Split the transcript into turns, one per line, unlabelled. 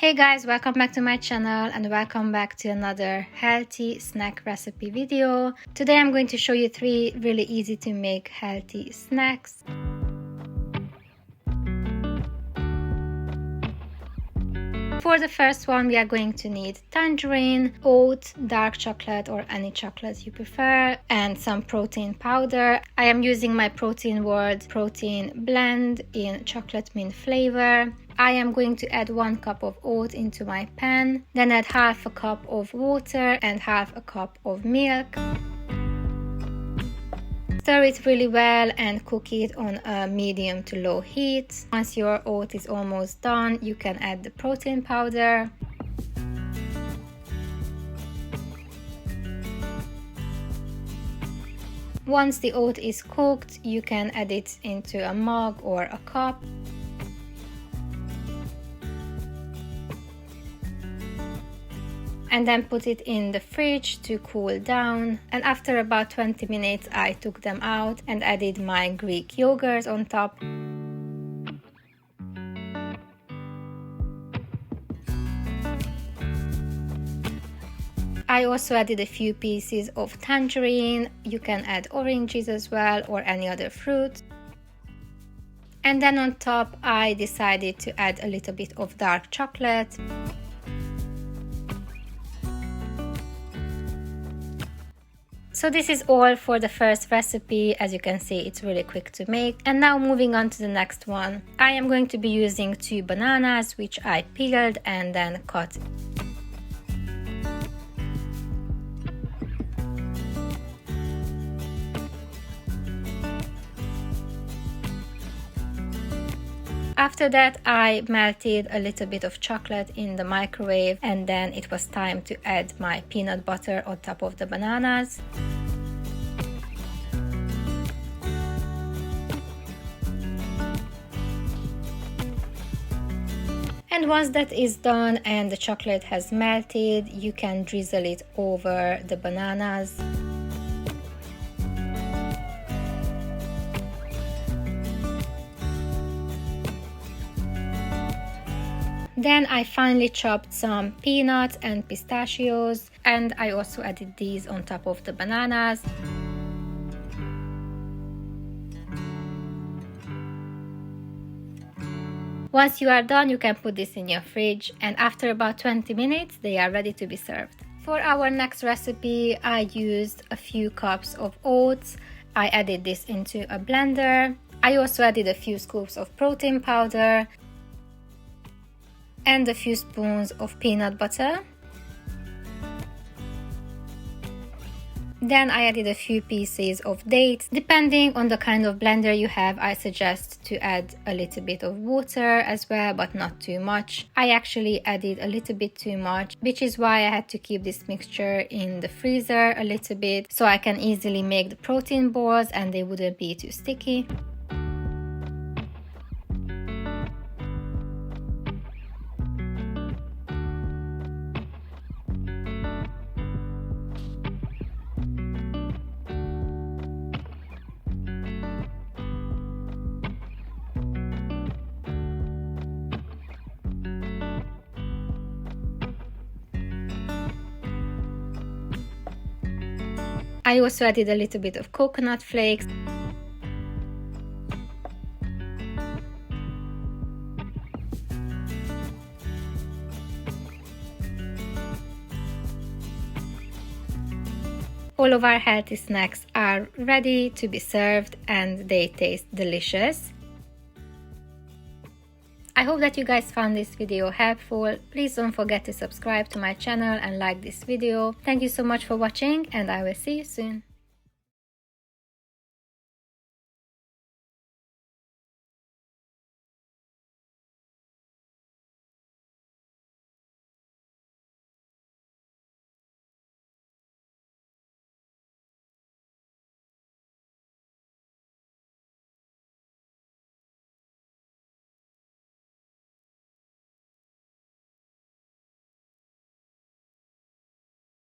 Hey guys, welcome back to my channel and welcome back to another healthy snack recipe video. Today I'm going to show you 3 really easy to make healthy snacks. For the first one, we are going to need tangerine, oat, dark chocolate or any chocolate you prefer, and some protein powder. I am using my Protein World protein blend in chocolate mint flavor. I am going to add 1 cup of oat into my pan, then add half a cup of water and half a cup of milk. Stir it really well and cook it on a medium to low heat. Once your oat is almost done, you can add the protein powder. Once the oat is cooked, you can add it into a mug or a cup. And then put it in the fridge to cool down, and after about 20 minutes I took them out and added my Greek yogurt on top. I also added a few pieces of tangerine. You can add oranges as well or any other fruit. And then on top I decided to add a little bit of dark chocolate. So this is all for the first recipe. As you can see, it's really quick to make. And now moving on to the next one. I am going to be using 2 bananas, which I peeled and then cut. After that, I melted a little bit of chocolate in the microwave, and then it was time to add my peanut butter on top of the bananas. And once that is done and the chocolate has melted, you can drizzle it over the bananas. Then I finally chopped some peanuts and pistachios, and I also added these on top of the bananas. Once you are done, you can put this in your fridge, and after about 20 minutes they are ready to be served. For our next recipe, I used a few cups of oats. I added this into a blender. I also added a few scoops of protein powder and a few spoons of peanut butter. Then I added a few pieces of dates. Depending on the kind of blender you have, I suggest to add a little bit of water as well, but not too much. I actually added a little bit too much, which is why I had to keep this mixture in the freezer a little bit, so I can easily make the protein balls and they wouldn't be too sticky. I also added a little bit of coconut flakes. All of our healthy snacks are ready to be served and they taste delicious. I hope that you guys found this video helpful. Please don't forget to subscribe to my channel and like this video. Thank you so much for watching, and I will see you soon.